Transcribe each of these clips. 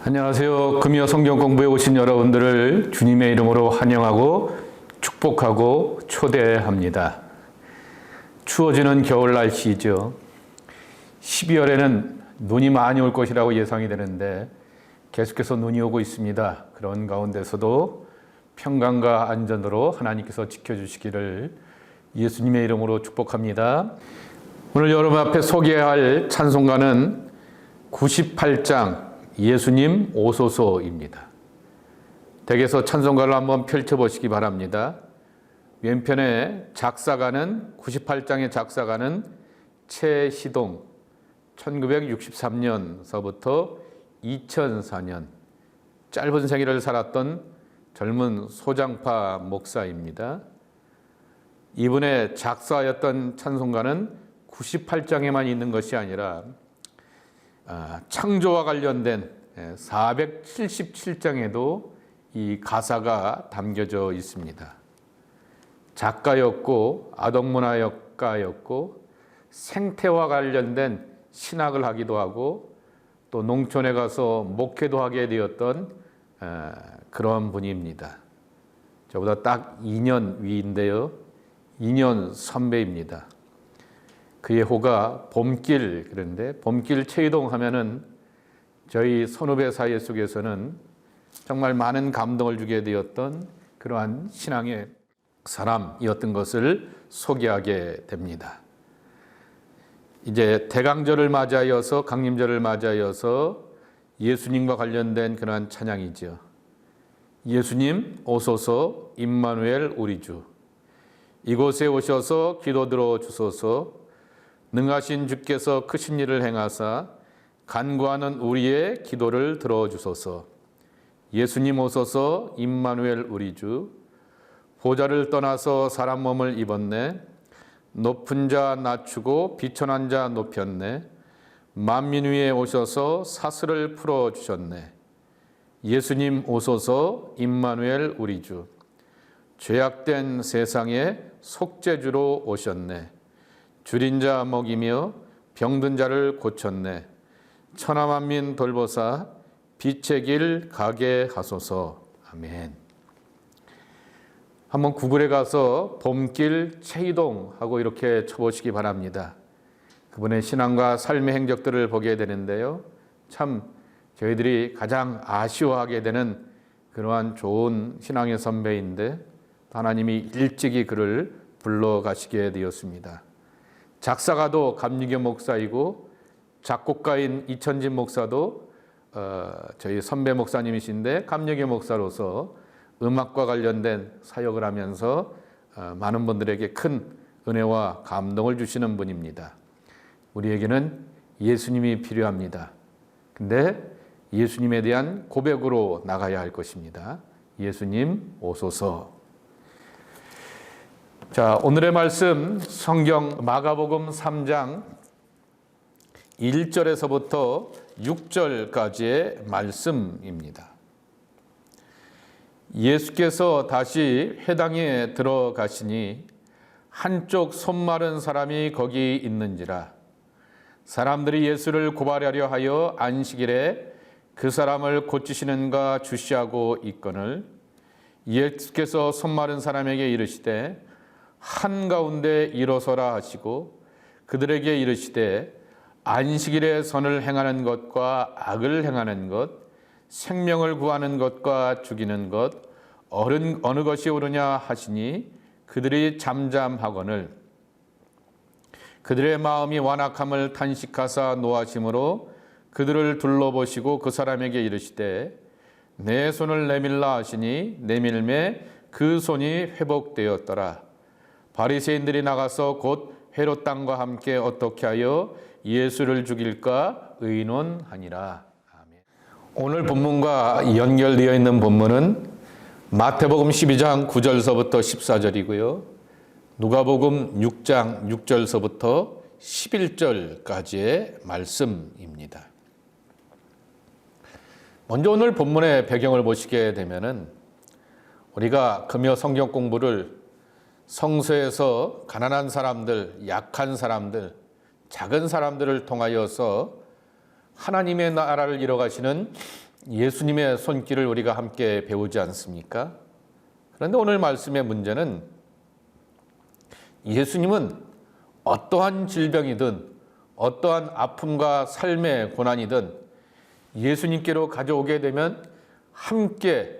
안녕하세요. 금요 성경 공부에 오신 여러분들을 주님의 이름으로 환영하고 축복하고 초대합니다. 추워지는 겨울 날씨죠. 12월에는 눈이 많이 올 것이라고 예상이 되는데 계속해서 눈이 오고 있습니다. 그런 가운데서도 평강과 안전으로 하나님께서 지켜주시기를 예수님의 이름으로 축복합니다. 오늘 여러분 앞에 소개할 찬송가는 98장 예수님 오소서입니다. 댁에서 찬송가를 한번 펼쳐보시기 바랍니다. 왼편에 작사가는 98장의 작사가는 최시동, 1963년서부터 2004년 짧은 생애를 살았던 젊은 소장파 목사입니다. 이분의 작사였던 찬송가는 98장에만 있는 것이 아니라 창조와 관련된 477장에도 이 가사가 담겨져 있습니다. 작가였고 아동문화가였고 생태와 관련된 신학을 하기도 하고 또 농촌에 가서 목회도 하게 되었던 그런 분입니다. 저보다 딱 2년 위인데요. 2년 선배입니다. 그의 호가 봄길, 그런데 봄길 최이동 하면은 저희 선후배 사이 속에서는 정말 많은 감동을 주게 되었던 그러한 신앙의 사람이었던 것을 소개하게 됩니다. 이제 대강절을 맞이하여서 강림절을 맞이하여서 예수님과 관련된 그러한 찬양이죠. 예수님 오소서 임마누엘 우리 주, 이곳에 오셔서 기도 들어 주소서. 능하신 주께서 크신 일을 행하사 간구하는 우리의 기도를 들어주소서. 예수님 오소서 임마누엘 우리 주, 보좌를 떠나서 사람 몸을 입었네. 높은 자 낮추고 비천한 자 높였네. 만민 위에 오셔서 사슬을 풀어주셨네. 예수님 오소서 임마누엘 우리 주, 죄악된 세상에 속죄주로 오셨네. 줄인 자 먹이며 병든 자를 고쳤네. 천하만민 돌보사 빛의 길 가게 하소서. 아멘. 한번 구글에 가서 봄길 최이동 하고 이렇게 쳐보시기 바랍니다. 그분의 신앙과 삶의 행적들을 보게 되는데요. 참 저희들이 가장 아쉬워하게 되는 그러한 좋은 신앙의 선배인데 하나님이 일찍이 그를 불러가시게 되었습니다. 작사가도 감리교 목사이고 작곡가인 이천진 목사도 저희 선배 목사님이신데 감리교 목사로서 음악과 관련된 사역을 하면서 많은 분들에게 큰 은혜와 감동을 주시는 분입니다. 우리에게는 예수님이 필요합니다. 근데 예수님에 대한 고백으로 나가야 할 것입니다. 예수님 오소서. 자, 오늘의 말씀 성경 마가복음 3장 1절에서부터 6절까지의 말씀입니다. 예수께서 다시 회당에 들어가시니 한쪽 손 마른 사람이 거기 있는지라. 사람들이 예수를 고발하려 하여 안식일에 그 사람을 고치시는가 주시하고 있거늘 예수께서 손 마른 사람에게 이르시되 한가운데 일어서라 하시고 그들에게 이르시되 안식일에 선을 행하는 것과 악을 행하는 것, 생명을 구하는 것과 죽이는 것 어느 것이 옳으냐 하시니 그들이 잠잠하거늘 그들의 마음이 완악함을 탄식하사 노하심으로 그들을 둘러보시고 그 사람에게 이르시되 내 손을 내밀라 하시니 내밀매 그 손이 회복되었더라. 바리새인들이 나가서 곧 헤롯 땅과 함께 어떻게 하여 예수를 죽일까 의논하니라. 아멘. 오늘 본문과 연결되어 있는 본문은 마태복음 12장 9절서부터 14절이고요. 누가복음 6장 6절서부터 11절까지의 말씀입니다. 먼저 오늘 본문의 배경을 보시게 되면은 우리가 금요 성경 공부를 성서에서 가난한 사람들, 약한 사람들, 작은 사람들을 통하여서 하나님의 나라를 이뤄가시는 예수님의 손길을 우리가 함께 배우지 않습니까? 그런데 오늘 말씀의 문제는 예수님은 어떠한 질병이든 어떠한 아픔과 삶의 고난이든 예수님께로 가져오게 되면 함께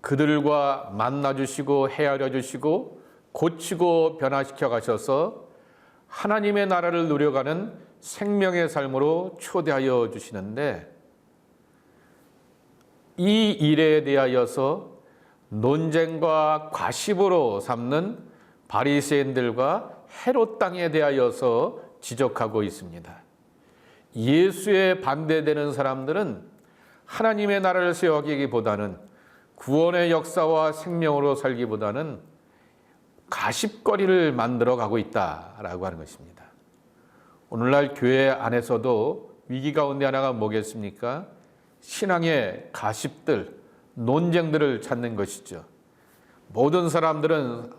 그들과 만나주시고 헤아려 주시고 고치고 변화시켜 가셔서 하나님의 나라를 누려가는 생명의 삶으로 초대하여 주시는데, 이 일에 대하여서 논쟁과 과십으로 삼는 바리새인들과 헤롯 당에 대하여서 지적하고 있습니다. 예수에 반대되는 사람들은 하나님의 나라를 세워가기보다는 구원의 역사와 생명으로 살기보다는 가십거리를 만들어 가고 있다라고 하는 것입니다. 오늘날 교회 안에서도 위기 가운데 하나가 뭐겠습니까? 신앙의 가십들, 논쟁들을 찾는 것이죠. 모든 사람들은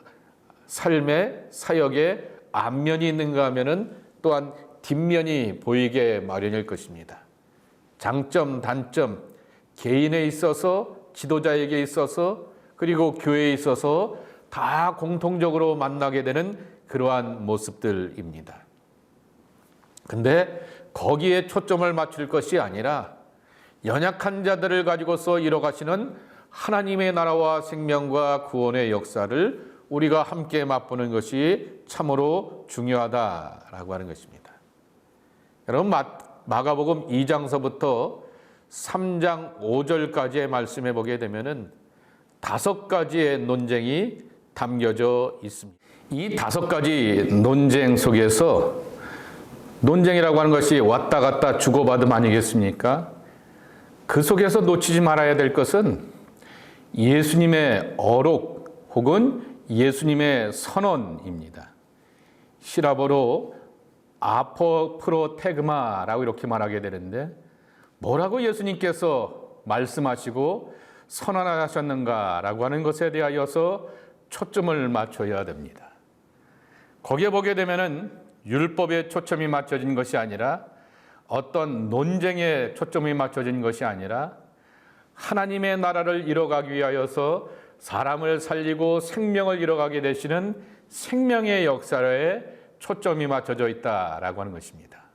삶의 사역에 앞면이 있는가 하면은 또한 뒷면이 보이게 마련일 것입니다. 장점, 단점, 개인에 있어서, 지도자에게 있어서, 그리고 교회에 있어서 다 공통적으로 만나게 되는 그러한 모습들입니다. 근데 거기에 초점을 맞출 것이 아니라 연약한 자들을 가지고서 이뤄가시는 하나님의 나라와 생명과 구원의 역사를 우리가 함께 맛보는 것이 참으로 중요하다라고 하는 것입니다. 여러분, 마가복음 2장서부터 3장 5절까지의 말씀해 보게 되면은 5가지의 논쟁이 담겨져 있습니다. 이 5가지 논쟁 속에서, 논쟁이라고 하는 것이 왔다 갔다 주고받음 아니겠습니까? 그 속에서 놓치지 말아야 될 것은 예수님의 어록 혹은 예수님의 선언입니다. 시라버로 아포프로테그마라고 이렇게 말하게 되는데, 뭐라고 예수님께서 말씀하시고 선언하셨는가라고 하는 것에 대하여서 초점을 맞춰야 됩니다. 거기에 보게 되면은 율법에 초점이 맞춰진 것이 아니라, 어떤 논쟁에 초점이 맞춰진 것이 아니라, 하나님의 나라를 이뤄가기 위하여서 사람을 살리고 생명을 이뤄가게 되시는 생명의 역사에 초점이 맞춰져 있다라고 하는 것입니다.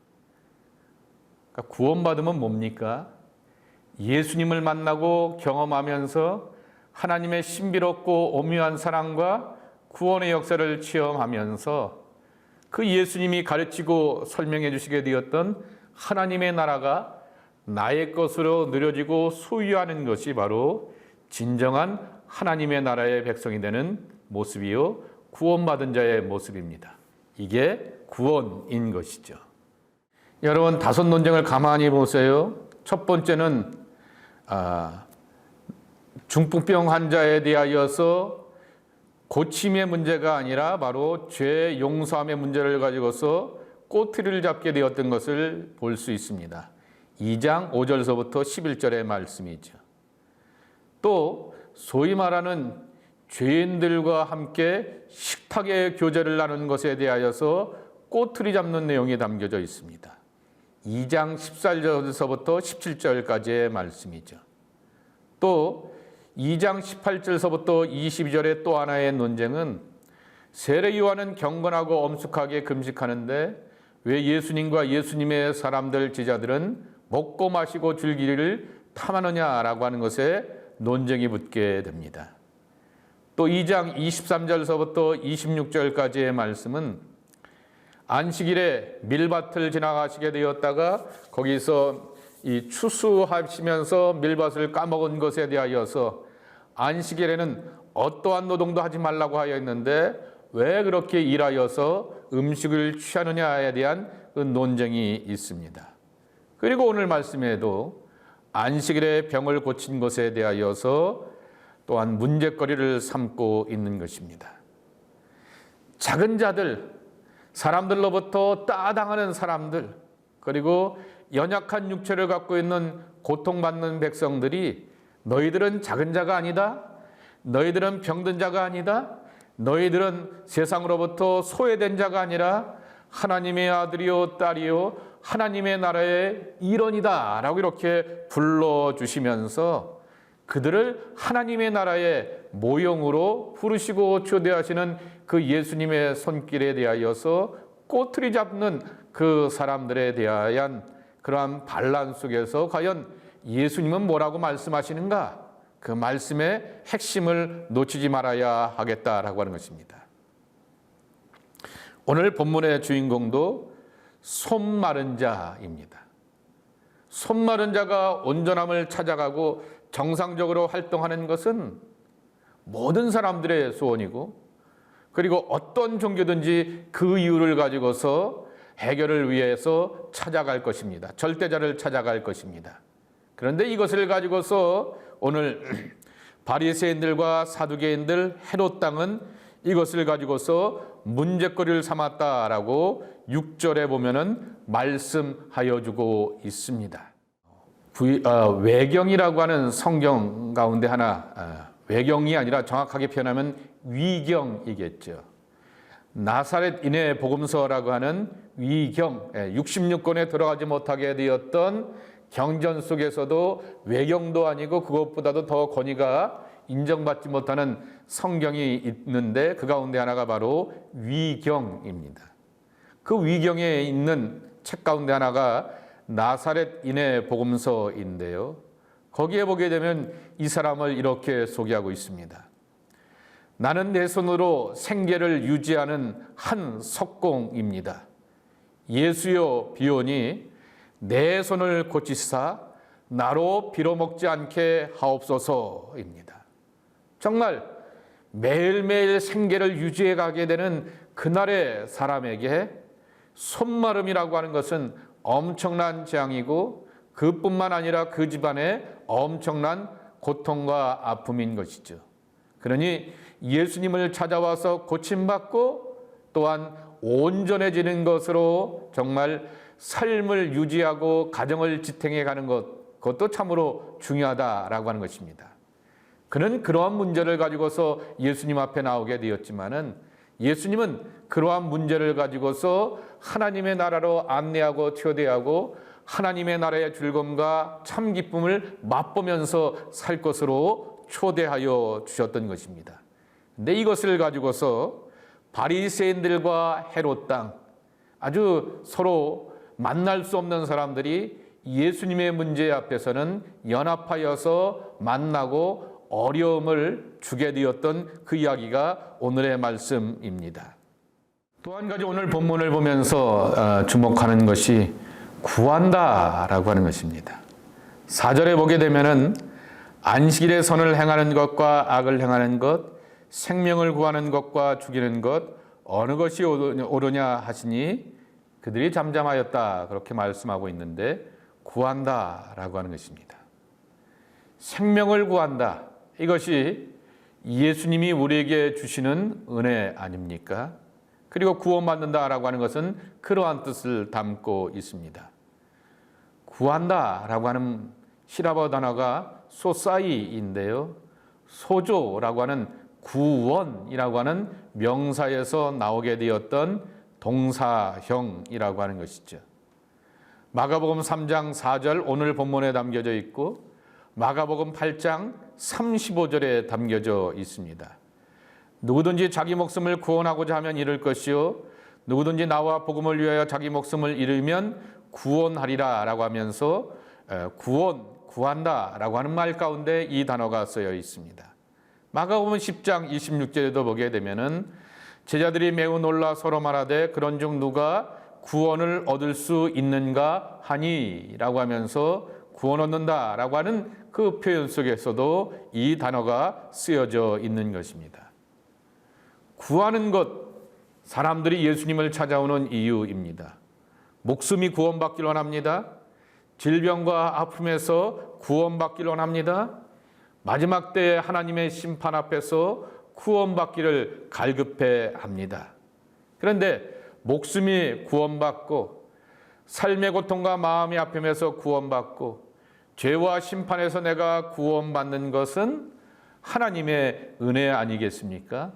그러니까 구원받으면 뭡니까? 예수님을 만나고 경험하면서 하나님의 신비롭고 오묘한 사랑과 구원의 역사를 체험하면서 그 예수님이 가르치고 설명해 주시게 되었던 하나님의 나라가 나의 것으로 누려지고 소유하는 것이 바로 진정한 하나님의 나라의 백성이 되는 모습이요, 구원받은 자의 모습입니다. 이게 구원인 것이죠. 여러분, 5 논쟁을 가만히 보세요. 첫 번째는 중풍병 환자에 대하여서 고침의 문제가 아니라 바로 죄 용서함의 문제를 가지고서 꼬투리를 잡게 되었던 것을 볼 수 있습니다. 2장 5절서부터 11절의 말씀이죠. 또 소위 말하는 죄인들과 함께 식탁의 교제를 나누는 것에 대하여서 꼬투리 잡는 내용이 담겨져 있습니다. 2장 14절서부터 17절까지의 말씀이죠. 또 2장 18절서부터 22절의 또 하나의 논쟁은 세례 요한은 경건하고 엄숙하게 금식하는데 왜 예수님과 예수님의 사람들 제자들은 먹고 마시고 즐기기를 탐하느냐라고 하는 것에 논쟁이 붙게 됩니다. 또 2장 23절서부터 26절까지의 말씀은 안식일에 밀밭을 지나가시게 되었다가 거기서 이 추수하시면서 밀밭을 까먹은 것에 대하여서 안식일에는 어떠한 노동도 하지 말라고 하여 있는데 왜 그렇게 일하여서 음식을 취하느냐에 대한 그 논쟁이 있습니다. 그리고 오늘 말씀에도 안식일에 병을 고친 것에 대하여서 또한 문제거리를 삼고 있는 것입니다. 작은 자들, 사람들로부터 따당하는 사람들, 그리고 연약한 육체를 갖고 있는 고통받는 백성들이 너희들은 작은 자가 아니다, 너희들은 병든 자가 아니다, 너희들은 세상으로부터 소외된 자가 아니라 하나님의 아들이요 딸이요 하나님의 나라의 일원이다 라고 이렇게 불러주시면서 그들을 하나님의 나라의 모형으로 부르시고 초대하시는 그 예수님의 손길에 대하여서 꼬투리 잡는 그 사람들에 대한 그러한 반란 속에서 과연 예수님은 뭐라고 말씀하시는가? 그 말씀의 핵심을 놓치지 말아야 하겠다라고 하는 것입니다. 오늘 본문의 주인공도 손 마른 자입니다. 손 마른 자가 온전함을 찾아가고 정상적으로 활동하는 것은 모든 사람들의 소원이고, 그리고 어떤 종교든지 그 이유를 가지고서 해결을 위해서 찾아갈 것입니다. 절대자를 찾아갈 것입니다. 그런데 이것을 가지고서 오늘 바리새인들과 사두개인들 헤롯 당은 이것을 가지고서 문제거리를 삼았다라고 6절에 보면은 말씀하여 주고 있습니다. 외경이라고 하는 성경 가운데 하나, 외경이 아니라 정확하게 표현하면 위경이겠죠. 나사렛인의 복음서라고 하는 위경, 66권에 들어가지 못하게 되었던 경전 속에서도 외경도 아니고 그것보다도 더 권위가 인정받지 못하는 성경이 있는데 그 가운데 하나가 바로 위경입니다. 그 위경에 있는 책 가운데 하나가 나사렛인의 복음서인데요. 거기에 보게 되면 이 사람을 이렇게 소개하고 있습니다. 나는 내 손으로 생계를 유지하는 한 석공입니다. 예수여 비오니 내 손을 고치사 나로 빌어먹지 않게 하옵소서입니다. 정말 매일매일 생계를 유지해 가게 되는 그날의 사람에게 손마름이라고 하는 것은 엄청난 재앙이고 그뿐만 아니라 그 집안에 엄청난 고통과 아픔인 것이죠. 그러니 예수님을 찾아와서 고침받고 또한 온전해지는 것으로 정말 삶을 유지하고 가정을 지탱해 가는 것, 그것도 참으로 중요하다라고 하는 것입니다. 그는 그러한 문제를 가지고서 예수님 앞에 나오게 되었지만은 예수님은 그러한 문제를 가지고서 하나님의 나라로 안내하고 초대하고 하나님의 나라의 즐거움과 참 기쁨을 맛보면서 살 것으로 초대하여 주셨던 것입니다. 근데 이것을 가지고서 바리새인들과 헤롯 당, 아주 서로 만날 수 없는 사람들이 예수님의 문제 앞에서는 연합하여서 만나고 어려움을 주게 되었던 그 이야기가 오늘의 말씀입니다. 또 한 가지 오늘 본문을 보면서 주목하는 것이 구한다라고 하는 것입니다. 4절에 보게 되면은 안식일에 선을 행하는 것과 악을 행하는 것, 생명을 구하는 것과 죽이는 것 어느 것이 옳으냐 하시니 그들이 잠잠하였다 그렇게 말씀하고 있는데 구한다라고 하는 것입니다. 생명을 구한다. 이것이 예수님이 우리에게 주시는 은혜 아닙니까? 그리고 구원받는다라고 하는 것은 그러한 뜻을 담고 있습니다. 구한다라고 하는 히라버 단어가 소사이인데요. 소조라고 하는 구원이라고 하는 명사에서 나오게 되었던 동사형이라고 하는 것이죠. 마가복음 3장 4절 오늘 본문에 담겨져 있고 마가복음 8장 35절에 담겨져 있습니다. 누구든지 자기 목숨을 구원하고자 하면 잃을 것이요 누구든지 나와 복음을 위하여 자기 목숨을 잃으면 구원하리라 라고 하면서 구한다 라고 하는 말 가운데 이 단어가 쓰여 있습니다. 마가복음 10장 26절에도 보게 되면은 제자들이 매우 놀라 서로 말하되 그런 중 누가 구원을 얻을 수 있는가 하니 라고 하면서 구원 얻는다 라고 하는 그 표현 속에서도 이 단어가 쓰여져 있는 것입니다. 구하는 것, 사람들이 예수님을 찾아오는 이유입니다. 목숨이 구원받기를 원합니다. 질병과 아픔에서 구원받기를 원합니다. 마지막 때에 하나님의 심판 앞에서 구원받기를 갈급해 합니다. 그런데 목숨이 구원받고 삶의 고통과 마음의 아픔에서 구원받고 죄와 심판에서 내가 구원받는 것은 하나님의 은혜 아니겠습니까?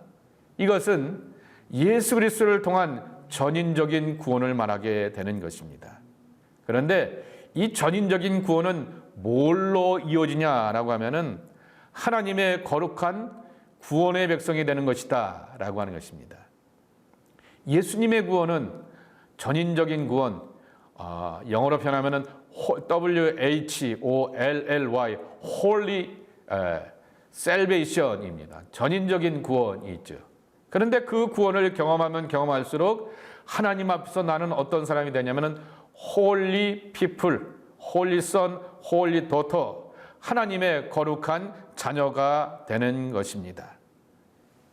이것은 예수 그리스도를 통한 전인적인 구원을 말하게 되는 것입니다. 그런데 이 전인적인 구원은 뭘로 이루어지냐라고 하면은 하나님의 거룩한 구원의 백성이 되는 것이다 라고 하는 것입니다. 예수님의 구원은 전인적인 구원, 영어로 표현하면은 WHOLLY, Holy Salvation입니다. 전인적인 구원이 있죠. 그런데 그 구원을 경험하면 경험할수록 하나님 앞에서 나는 어떤 사람이 되냐면은 Holy People, Holy Son, Holy Daughter, 하나님의 거룩한 자녀가 되는 것입니다.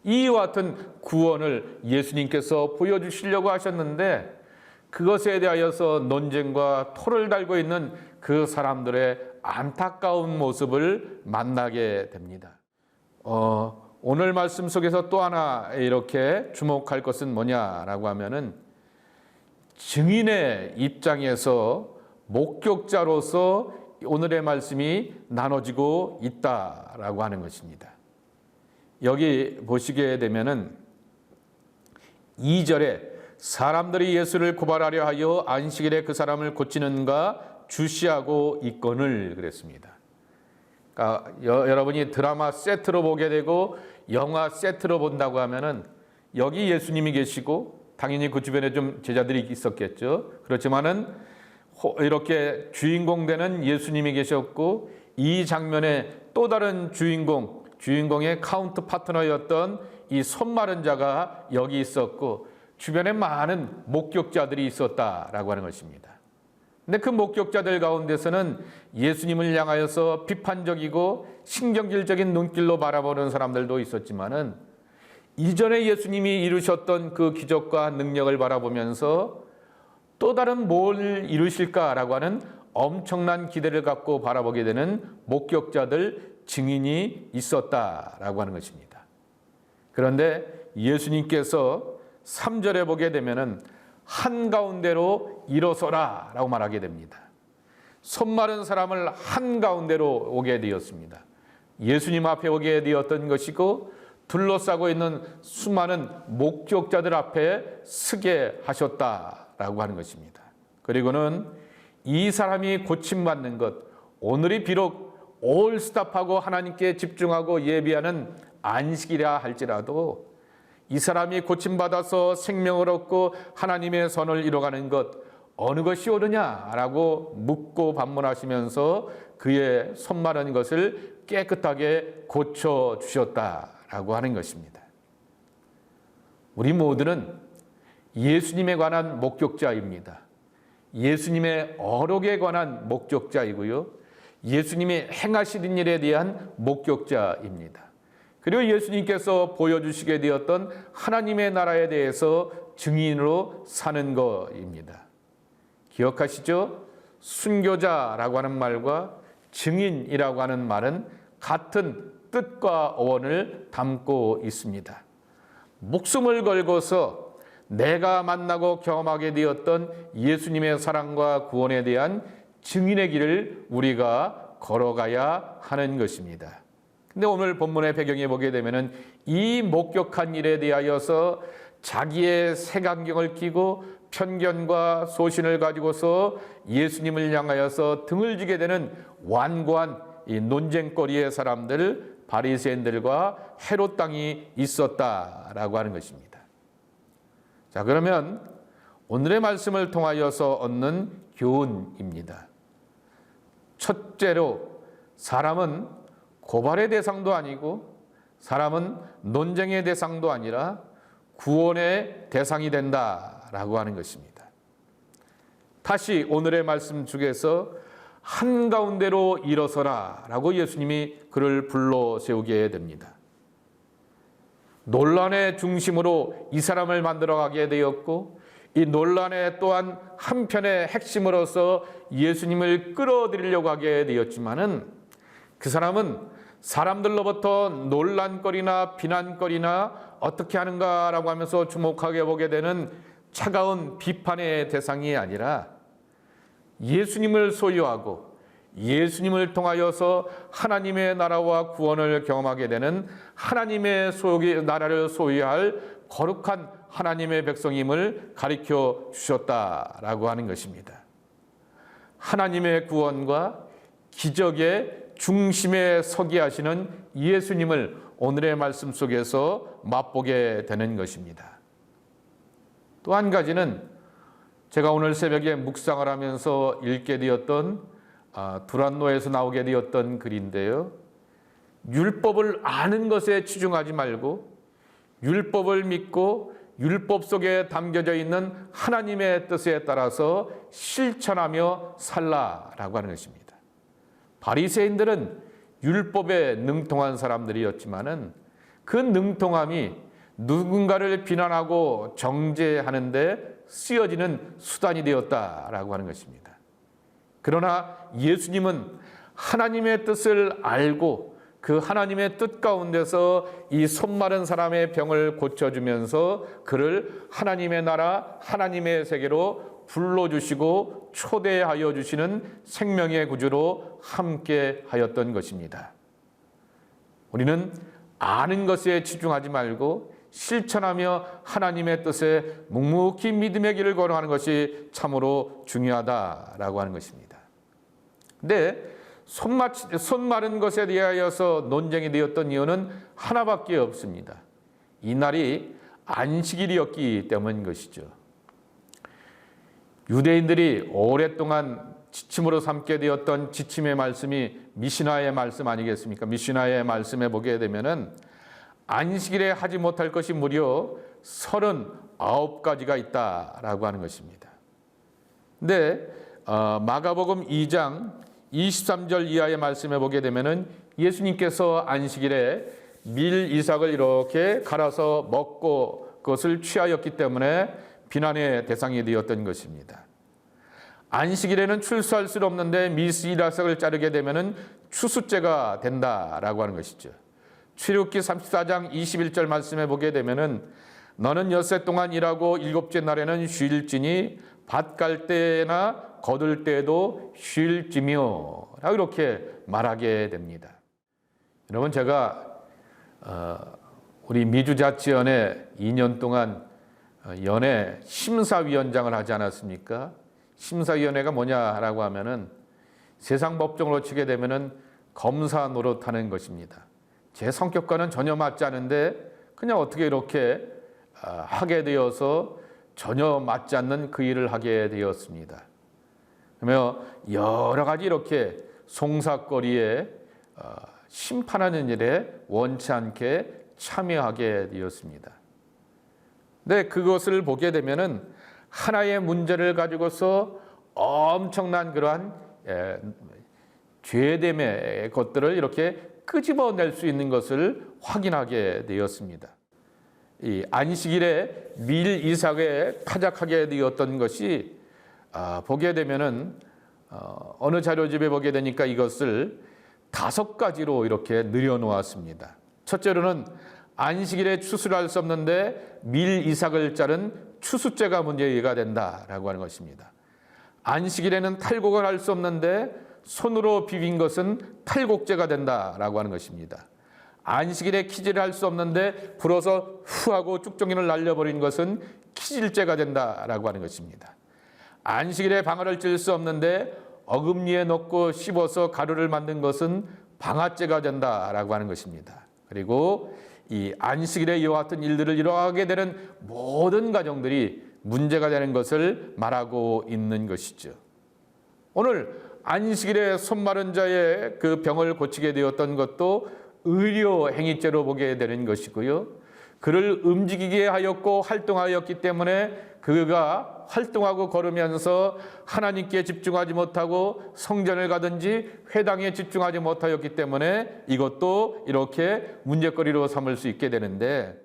이와 같은 구원을 예수님께서 보여주시려고 하셨는데 그것에 대하여서 논쟁과 토를 달고 있는 그 사람들의 안타까운 모습을 만나게 됩니다. 오늘 말씀 속에서 또 하나 이렇게 주목할 것은 뭐냐라고 하면은 증인의 입장에서 목격자로서 오늘의 말씀이 나눠지고 있다라고 하는 것입니다. 여기 보시게 되면은 2절에 사람들이 예수를 고발하려 하여 안식일에 그 사람을 고치는가 주시하고 있거늘 그랬습니다. 그러니까 여러분이 드라마 세트로 보게 되고 영화 세트로 본다고 하면은 여기 예수님이 계시고 당연히 그 주변에 좀 제자들이 있었겠죠. 그렇지만은 이렇게 주인공 되는 예수님이 계셨고 이 장면에 또 다른 주인공의 카운트 파트너였던 이 손마른 자가 여기 있었고 주변에 많은 목격자들이 있었다라고 하는 것입니다. 근데 그 목격자들 가운데서는 예수님을 향하여서 비판적이고 신경질적인 눈길로 바라보는 사람들도 있었지만은 이전에 예수님이 이루셨던 그 기적과 능력을 바라보면서 또 다른 뭘 이루실까라고 하는 엄청난 기대를 갖고 바라보게 되는 목격자들, 증인이 있었다라고 하는 것입니다. 그런데 예수님께서 3절에 보게 되면은 한가운데로 일어서라 라고 말하게 됩니다. 손마른 사람을 한가운데로 오게 되었습니다. 예수님 앞에 오게 되었던 것이고 둘러싸고 있는 수많은 목격자들 앞에 서게 하셨다라고 하는 것입니다. 그리고는 이 사람이 고침받는 것, 오늘이 비록 올스탑하고 하나님께 집중하고 예비하는 안식이라 할지라도 이 사람이 고침받아서 생명을 얻고 하나님의 선을 이뤄가는 것 어느 것이 옳으냐라고 묻고 반문하시면서 그의 손마른 것을 깨끗하게 고쳐주셨다라고 하는 것입니다. 우리 모두는 예수님에 관한 목격자입니다. 예수님의 어록에 관한 목격자이고요. 예수님이 행하시는 일에 대한 목격자입니다. 그리고 예수님께서 보여주시게 되었던 하나님의 나라에 대해서 증인으로 사는 것입니다. 기억하시죠? 순교자라고 하는 말과 증인이라고 하는 말은 같은 뜻과 어원을 담고 있습니다. 목숨을 걸고서 내가 만나고 경험하게 되었던 예수님의 사랑과 구원에 대한 증인의 길을 우리가 걸어가야 하는 것입니다. 근데 오늘 본문의 배경에 보게 되면은 이 목격한 일에 대하여서 자기의 색안경을 끼고 편견과 소신을 가지고서 예수님을 향하여서 등을 지게 되는 완고한 이 논쟁거리의 사람들, 바리새인들과 헤롯 당이 있었다라고 하는 것입니다. 자, 그러면 오늘의 말씀을 통하여서 얻는 교훈입니다. 첫째로 사람은 고발의 대상도 아니고 사람은 논쟁의 대상도 아니라 구원의 대상이 된다라고 하는 것입니다. 다시 오늘의 말씀 중에서 한가운데로 일어서라 라고 예수님이 그를 불러 세우게 됩니다. 논란의 중심으로 이 사람을 만들어가게 되었고 이 논란의 또한 한편의 핵심으로서 예수님을 끌어들이려고 하게 되었지만은 그 사람은 사람들로부터 논란거리나 비난거리나 어떻게 하는가라고 하면서 주목하게 보게 되는 차가운 비판의 대상이 아니라 예수님을 소유하고 예수님을 통하여서 하나님의 나라와 구원을 경험하게 되는 하나님의 나라를 소유할 거룩한 하나님의 백성임을 가르쳐 주셨다라고 하는 것입니다. 하나님의 구원과 기적의 중심에 서게 하시는 예수님을 오늘의 말씀 속에서 맛보게 되는 것입니다. 또 한 가지는 제가 오늘 새벽에 묵상을 하면서 읽게 되었던 두란노에서 나오게 되었던 글인데요. 율법을 아는 것에 치중하지 말고 율법을 믿고 율법 속에 담겨져 있는 하나님의 뜻에 따라서 실천하며 살라라고 하는 것입니다. 바리새인들은 율법에 능통한 사람들이었지만은 그 능통함이 누군가를 비난하고 정죄하는데 쓰여지는 수단이 되었다라고 하는 것입니다. 그러나 예수님은 하나님의 뜻을 알고 그 하나님의 뜻 가운데서 이 손마른 사람의 병을 고쳐주면서 그를 하나님의 나라, 하나님의 세계로 불러주시고 초대하여 주시는 생명의 구주로 함께 하였던 것입니다. 우리는 아는 것에 치중하지 말고 실천하며 하나님의 뜻에 묵묵히 믿음의 길을 걸어가는 것이 참으로 중요하다라고 하는 것입니다. 근데 손 마른 것에 대하여서 논쟁이 되었던 이유는 하나밖에 없습니다. 이날이 안식일이었기 때문인 것이죠. 유대인들이 오랫동안 지침으로 삼게 되었던 지침의 말씀이 미시나의 말씀 아니겠습니까? 미시나의 말씀에 보게 되면은 안식일에 하지 못할 것이 무려 39가지가 있다라고 하는 것입니다. 근데 마가복음 2장 23절 이하의 말씀에 보게 되면은 예수님께서 안식일에 밀 이삭을 이렇게 갈아서 먹고 그것을 취하였기 때문에 비난의 대상이 되었던 것입니다. 안식일에는 출수할 수 없는데 밀 이삭을 자르게 되면은 추수죄가 된다라고 하는 것이죠. 출애굽기 34장 21절 말씀에 보게 되면은 너는 엿새 동안 일하고 일곱째 날에는 쉴지니 밭 갈 때나 거둘 때에도 쉴지며 이렇게 말하게 됩니다. 여러분 제가 우리 미주자치연에 2년 동안 연애 심사위원장을 하지 않았습니까? 심사위원회가 뭐냐라고 하면은 세상 법정으로 치게 되면은 검사 노릇하는 것입니다. 제 성격과는 전혀 맞지 않은데 그냥 어떻게 이렇게 하게 되어서 전혀 맞지 않는 그 일을 하게 되었습니다. 그러며 여러 가지 이렇게 송사거리에 심판하는 일에 원치 않게 참여하게 되었습니다. 근데 그것을 보게 되면은 하나의 문제를 가지고서 엄청난 그러한 죄됨의 것들을 이렇게 끄집어낼 수 있는 것을 확인하게 되었습니다. 이 안식일에 밀 이삭에 타작하게 되었던 것이 보게 되면은 어느 자료집에 보게 되니까 이것을 5가지로 이렇게 늘여놓았습니다. 첫째로는 안식일에 추수를 할 수 없는데 밀 이삭을 자른 추수죄가 문제가 된다라고 하는 것입니다. 안식일에는 탈곡을 할 수 없는데 손으로 비빈 것은 탈곡죄가 된다라고 하는 것입니다. 안식일에 키질을 할 수 없는데 불어서 후하고 쭉정이를 날려버린 것은 키질죄가 된다라고 하는 것입니다. 안식일에 방아를 찔 수 없는데 어금니에 넣고 씹어서 가루를 만든 것은 방아죄가 된다라고 하는 것입니다. 그리고 이 안식일에 이와 같은 일들을 일어나게 되는 모든 가정들이 문제가 되는 것을 말하고 있는 것이죠. 오늘 안식일에 손마른 자의 그 병을 고치게 되었던 것도 의료 행위죄로 보게 되는 것이고요. 그를 움직이게 하였고 활동하였기 때문에 그가 활동하고 걸으면서 하나님께 집중하지 못하고 성전을 가든지 회당에 집중하지 못하였기 때문에 이것도 이렇게 문제거리로 삼을 수 있게 되는데,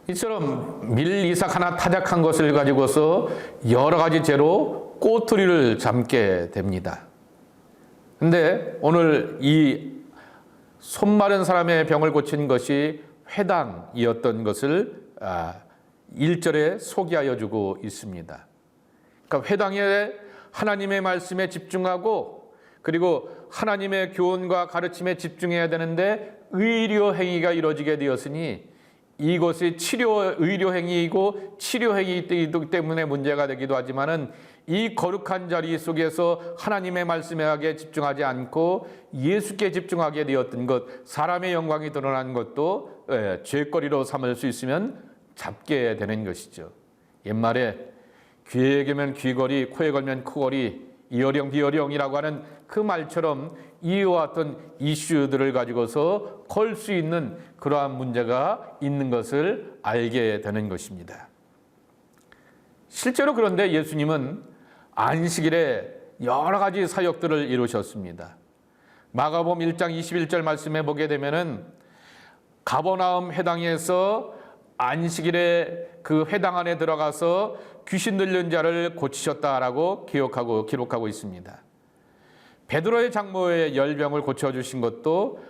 이처럼 밀 이삭 하나 타작한 것을 가지고서 여러 가지 죄로 꼬투리를 잡게 됩니다. 근데 오늘 이 손마른 사람의 병을 고친 것이 회당이었던 것을 1절에 소개하여 주고 있습니다. 그러니까 회당에 하나님의 말씀에 집중하고 그리고 하나님의 교훈과 가르침에 집중해야 되는데 의료 행위가 이루어지게 되었으니 이것이 의료 행위이고 치료 행위이기 때문에 문제가 되기도 하지만은 이 거룩한 자리 속에서 하나님의 말씀에 집중하지 않고 예수께 집중하게 되었던 것, 사람의 영광이 드러난 것도 죄거리로 삼을 수 있으면 잡게 되는 것이죠. 옛말에 귀에 걸면 귀걸이, 코에 걸면 코걸이, 이어령 비어령이라고 하는 그 말처럼 이와 같은 이슈들을 가지고서 걸 수 있는 그러한 문제가 있는 것을 알게 되는 것입니다. 실제로 그런데 예수님은 안식일에 여러 가지 사역들을 이루셨습니다. 마가복음 1장 21절 말씀에 보게 되면은 가버나움 회당에서 안식일에 그 회당 안에 들어가서 귀신 들린 자를 고치셨다라고 기록하고 있습니다. 베드로의 장모의 열병을 고쳐주신 것도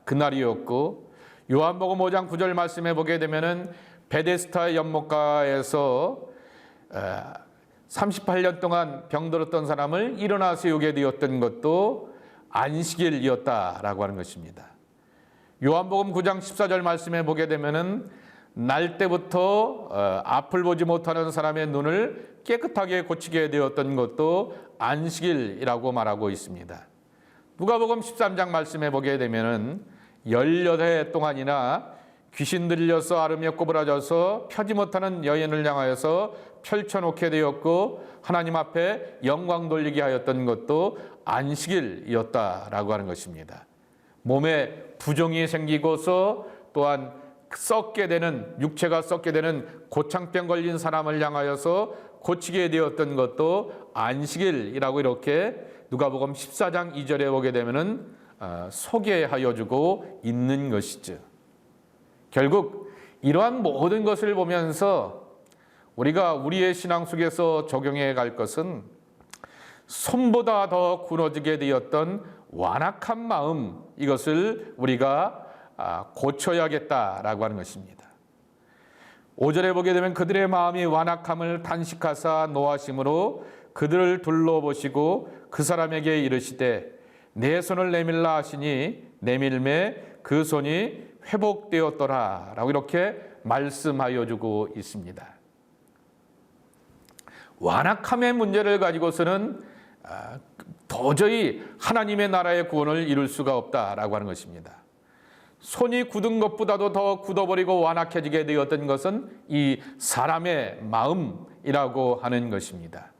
그날이었고, 요한복음 5장 9절 말씀에 보게 되면은 베데스다의 연못가에서 38년 동안 병들었던 사람을 일어나 세우게 되었던 것도 안식일이었다라고 하는 것입니다. 요한복음 9장 14절 말씀에 보게 되면은 날 때부터 앞을 보지 못하는 사람의 눈을 깨끗하게 고치게 되었던 것도 안식일이라고 말하고 있습니다. 누가복음 13장 말씀에 보게 되면은 18해 동안이나 귀신 들려서 앓으며 꼬부라져서 펴지 못하는 여인을 향하여서 펼쳐놓게 되었고 하나님 앞에 영광 돌리게 하였던 것도 안식일이었다라고 하는 것입니다. 몸에 부종이 생기고서 또한 썩게 되는, 육체가 썩게 되는 고창병 걸린 사람을 향하여서 고치게 되었던 것도 안식일이라고 이렇게 누가복음 14장 2절에 보게 되면은 소개하여 주고 있는 것이죠. 결국 이러한 모든 것을 보면서 우리가 우리의 신앙 속에서 적용해 갈 것은 손보다 더 굳어지게 되었던 완악한 마음, 이것을 우리가 고쳐야겠다라고 하는 것입니다. 5절에 보게 되면 그들의 마음이 완악함을 단식하사 노하심으로 그들을 둘러보시고 그 사람에게 이르시되 내 손을 내밀라 하시니 내밀매 그 손이 회복되었더라 라고 이렇게 말씀하여 주고 있습니다. 완악함의 문제를 가지고서는 도저히 하나님의 나라의 구원을 이룰 수가 없다라고 하는 것입니다. 손이 굳은 것보다도 더 굳어버리고 완악해지게 되었던 것은 이 사람의 마음이라고 하는 것입니다.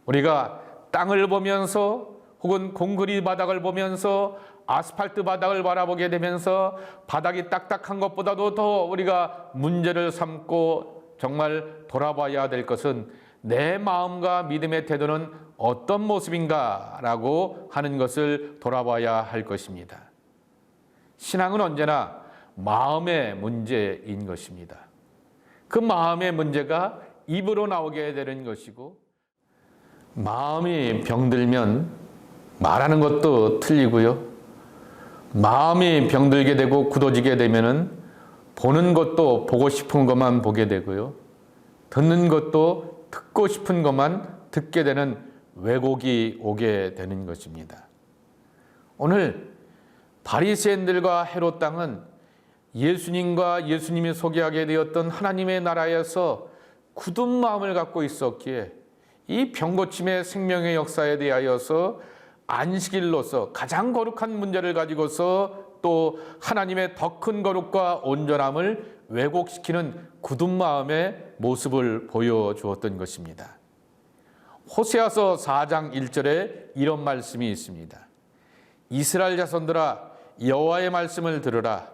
우리가 땅을 보면서 혹은 콘크리트 바닥을 보면서 아스팔트 바닥을 바라보게 되면서 바닥이 딱딱한 것보다도 더 우리가 문제를 삼고 정말 돌아봐야 될 것은 내 마음과 믿음의 태도는 어떤 모습인가라고 하는 것을 돌아봐야 할 것입니다. 신앙은 언제나 마음의 문제인 것입니다. 그 마음의 문제가 입으로 나오게 되는 것이고, 마음이 병들면 말하는 것도 틀리고요. 마음이 병들게 되고 굳어지게 되면은 보는 것도 보고 싶은 것만 보게 되고요. 듣는 것도 듣고 싶은 것만 듣게 되는 왜곡이 오게 되는 것입니다. 오늘 바리새인들과 헤롯 당은 예수님과 예수님이 소개하게 되었던 하나님의 나라에서 굳은 마음을 갖고 있었기에 이 병고침의 생명의 역사에 대하여서 안식일로서 가장 거룩한 문제를 가지고서 또 하나님의 더 큰 거룩과 온전함을 왜곡시키는 굳은 마음의 모습을 보여주었던 것입니다. 호세아서 4장 1절에 이런 말씀이 있습니다. 이스라엘 자손들아 여호와의 말씀을 들으라.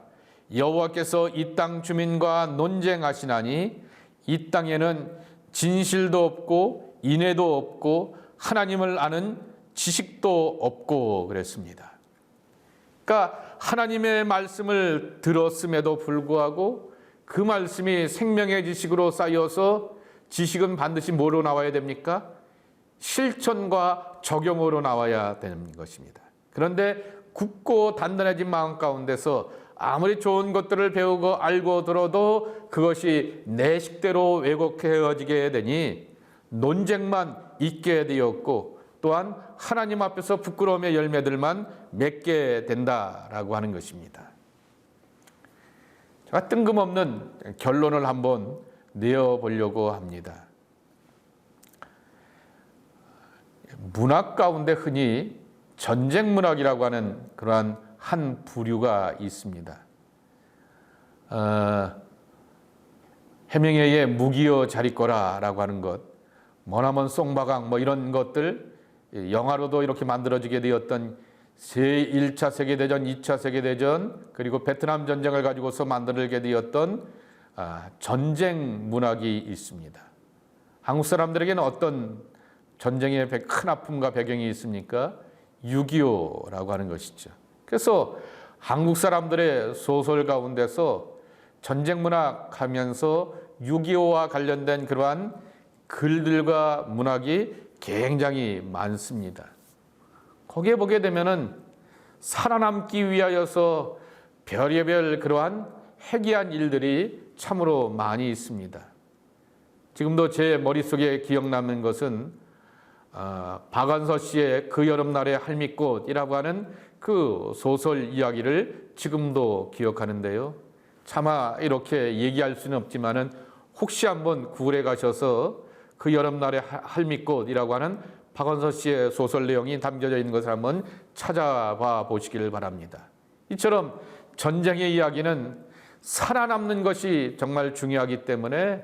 여호와께서 이 땅 주민과 논쟁하시나니 이 땅에는 진실도 없고 인애도 없고 하나님을 아는 지식도 없고 그랬습니다. 그러니까 하나님의 말씀을 들었음에도 불구하고 그 말씀이 생명의 지식으로 쌓여서 지식은 반드시 뭐로 나와야 됩니까? 실천과 적용으로 나와야 되는 것입니다. 그런데 굳고 단단해진 마음 가운데서 아무리 좋은 것들을 배우고 알고 들어도 그것이 내 식대로 왜곡해지게 되니 논쟁만 있게 되었고 또한 하나님 앞에서 부끄러움의 열매들만 맺게 된다라고 하는 것입니다. 제가 뜬금없는 결론을 한번 내어보려고 합니다. 문학 가운데 흔히 전쟁 문학이라고 하는 그러한 한 부류가 있습니다. 해밍웨이의 무기여 자리꼬라라고 하는 것, 머나먼 송바강 뭐 이런 것들, 영화로도 이렇게 만들어지게 되었던 제1차 세계대전, 2차 세계대전, 그리고 베트남 전쟁을 가지고서 만들게 되었던 전쟁 문학이 있습니다. 한국 사람들에게는 어떤 전쟁의 큰 아픔과 배경이 있습니까? 6.25라고 하는 것이죠. 그래서 한국 사람들의 소설 가운데서 전쟁 문학 하면서 6.25와 관련된 그러한 글들과 문학이 굉장히 많습니다. 거기에 보게 되면은 살아남기 위하여서 별의별 그러한 해괴한 일들이 참으로 많이 있습니다. 지금도 제 머릿속에 기억나는 것은 박완서 씨의 그 여름날의 할미꽃이라고 하는 그 소설 이야기를 지금도 기억하는데요. 차마 이렇게 얘기할 수는 없지만은 혹시 한번 구글에 가셔서 그 여름날의 할미꽃이라고 하는 박완서 씨의 소설 내용이 담겨져 있는 것을 한번 찾아봐 보시기를 바랍니다. 이처럼 전쟁의 이야기는 살아남는 것이 정말 중요하기 때문에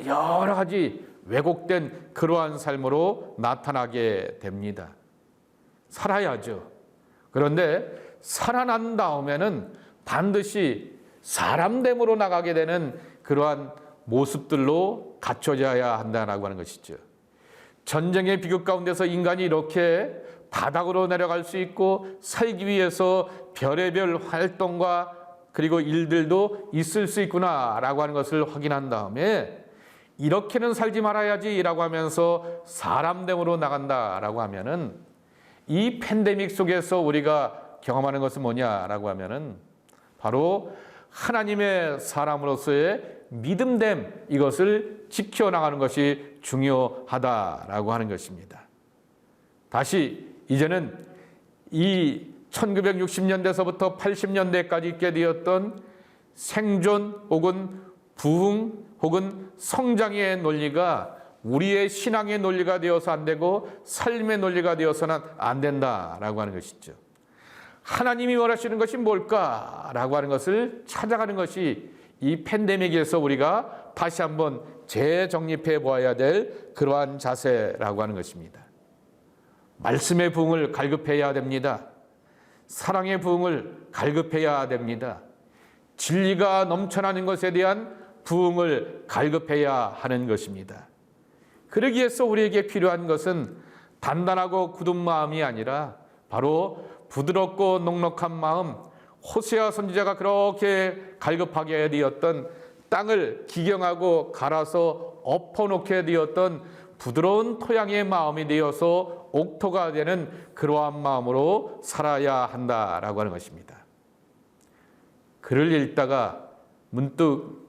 여러 가지 왜곡된 그러한 삶으로 나타나게 됩니다. 살아야죠. 그런데 살아난 다음에는 반드시 사람됨으로 나가게 되는 그러한 모습들로 갖춰져야 한다라고 하는 것이죠. 전쟁의 비극 가운데서 인간이 이렇게 바닥으로 내려갈 수 있고 살기 위해서 별의별 활동과 그리고 일들도 있을 수 있구나라고 하는 것을 확인한 다음에 이렇게는 살지 말아야지라고 하면서 사람됨으로 나간다라고 하면은 이 팬데믹 속에서 우리가 경험하는 것은 뭐냐라고 하면은 바로 하나님의 사람으로서의 믿음됨, 이것을 지켜나가는 것이 중요하다라고 하는 것입니다. 다시 이제는 이 1960년대서부터 80년대까지 있게 되었던 생존 혹은 부흥 혹은 성장의 논리가 우리의 신앙의 논리가 되어서 안 되고 삶의 논리가 되어서는 안 된다라고 하는 것이죠. 하나님이 원하시는 것이 뭘까라고 하는 것을 찾아가는 것이 이 팬데믹에서 우리가 다시 한번 재정립해 보아야 될 그러한 자세라고 하는 것입니다. 말씀의 부흥을 갈급해야 됩니다. 사랑의 부흥을 갈급해야 됩니다. 진리가 넘쳐나는 것에 대한 부흥을 갈급해야 하는 것입니다. 그러기 위해서 우리에게 필요한 것은 단단하고 굳은 마음이 아니라 바로 부드럽고 넉넉한 마음, 호세아 선지자가 그렇게 갈급하게 되었던 땅을 기경하고 갈아서 엎어놓게 되었던 부드러운 토양의 마음이 되어서 옥토가 되는 그러한 마음으로 살아야 한다라고 하는 것입니다. 글을 읽다가 문득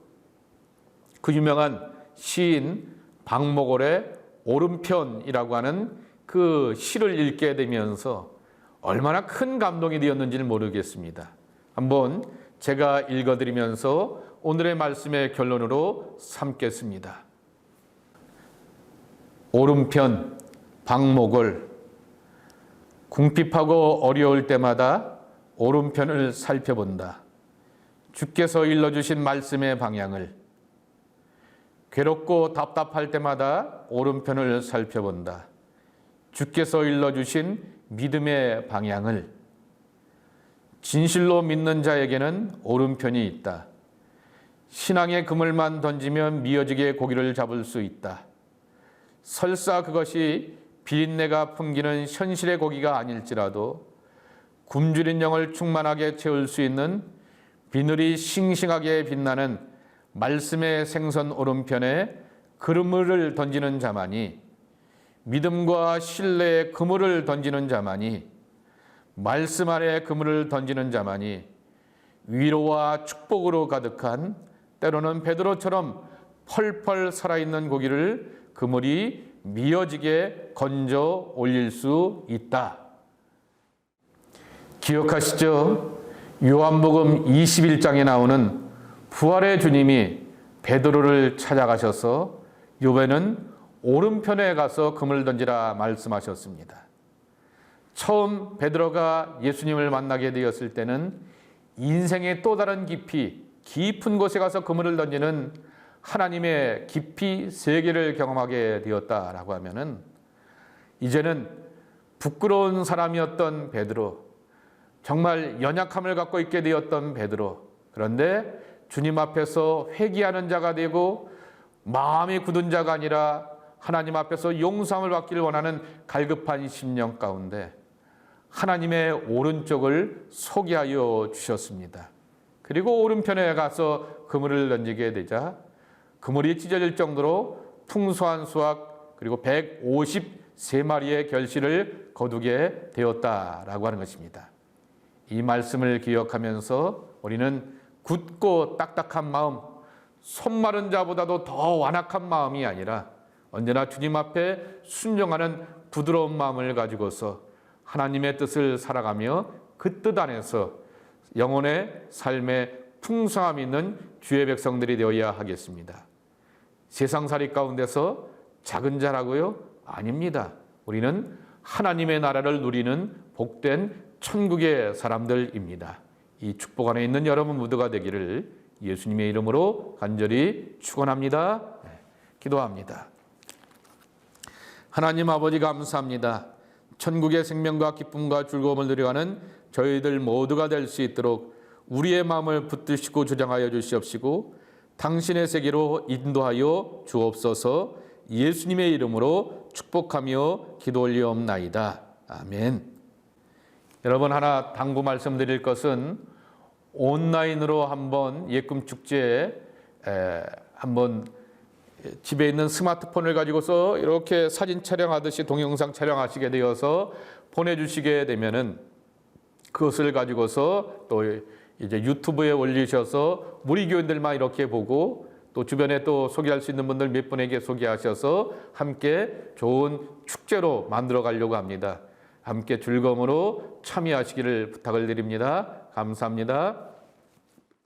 그 유명한 시인 박목월의 오른편이라고 하는 그 시를 읽게 되면서 얼마나 큰 감동이 되었는지는 모르겠습니다. 한번 제가 읽어드리면서 오늘의 말씀의 결론으로 삼겠습니다. 오른편 박목월. 궁핍하고 어려울 때마다 오른편을 살펴본다. 주께서 일러주신 말씀의 방향을. 괴롭고 답답할 때마다 오른편을 살펴본다. 주께서 일러주신 믿음의 방향을. 진실로 믿는 자에게는 오른편이 있다. 신앙의 그물만 던지면 미어지게 고기를 잡을 수 있다. 설사 그것이 비린내가 풍기는 현실의 고기가 아닐지라도 굶주린 영을 충만하게 채울 수 있는 비늘이 싱싱하게 빛나는 말씀의 생선 오른편에 그물을 던지는 자만이, 믿음과 신뢰의 그물을 던지는 자만이, 말씀 아래 그물을 던지는 자만이 위로와 축복으로 가득한, 때로는 베드로처럼 펄펄 살아있는 고기를 그물이 미어지게 건져 올릴 수 있다. 기억하시죠? 요한복음 21장에 나오는 부활의 주님이 베드로를 찾아가셔서 요배는 오른편에 가서 금을 던지라 말씀하셨습니다. 처음 베드로가 예수님을 만나게 되었을 때는 인생의 또 다른 깊은 곳에 가서 그물을 던지는 하나님의 깊이 세계를 경험하게 되었다라고 하면은, 이제는 부끄러운 사람이었던 베드로, 정말 연약함을 갖고 있게 되었던 베드로, 그런데 주님 앞에서 회개하는 자가 되고 마음이 굳은 자가 아니라 하나님 앞에서 용서함을 받기를 원하는 갈급한 심령 가운데 하나님의 오른쪽을 소개하여 주셨습니다. 그리고 오른편에 가서 그물을 던지게 되자 그물이 찢어질 정도로 풍성한 수확, 그리고 153마리의 결실을 거두게 되었다라고 하는 것입니다. 이 말씀을 기억하면서 우리는 굳고 딱딱한 마음, 손마른 자보다도 더 완악한 마음이 아니라 언제나 주님 앞에 순종하는 부드러운 마음을 가지고서 하나님의 뜻을 살아가며 그 뜻 안에서 영혼의 삶에 풍성함이 있는 주의 백성들이 되어야 하겠습니다. 세상살이 가운데서 작은 자라고요? 아닙니다. 우리는 하나님의 나라를 누리는 복된 천국의 사람들입니다. 이 축복 안에 있는 여러분 모두가 되기를 예수님의 이름으로 간절히 축원합니다. 기도합니다. 하나님 아버지 감사합니다. 천국의 생명과 기쁨과 즐거움을 누려가는 저희들 모두가 될 수 있도록 우리의 마음을 붙드시고 주장하여 주시옵시고 당신의 세계로 인도하여 주옵소서. 예수님의 이름으로 축복하며 기도 올리옵나이다. 아멘. 여러분, 하나 당부 말씀드릴 것은 온라인으로 한번 예금 축제에 한번 집에 있는 스마트폰을 가지고서 이렇게 사진 촬영하듯이 동영상 촬영하시게 되어서 보내주시게 되면은 그것을 가지고서 또 이제 유튜브에 올리셔서 우리 교인들만 이렇게 보고 또 주변에 또 소개할 수 있는 분들 몇 분에게 소개하셔서 함께 좋은 축제로 만들어 가려고 합니다. 함께 즐거움으로 참여하시기를 부탁을 드립니다. 감사합니다.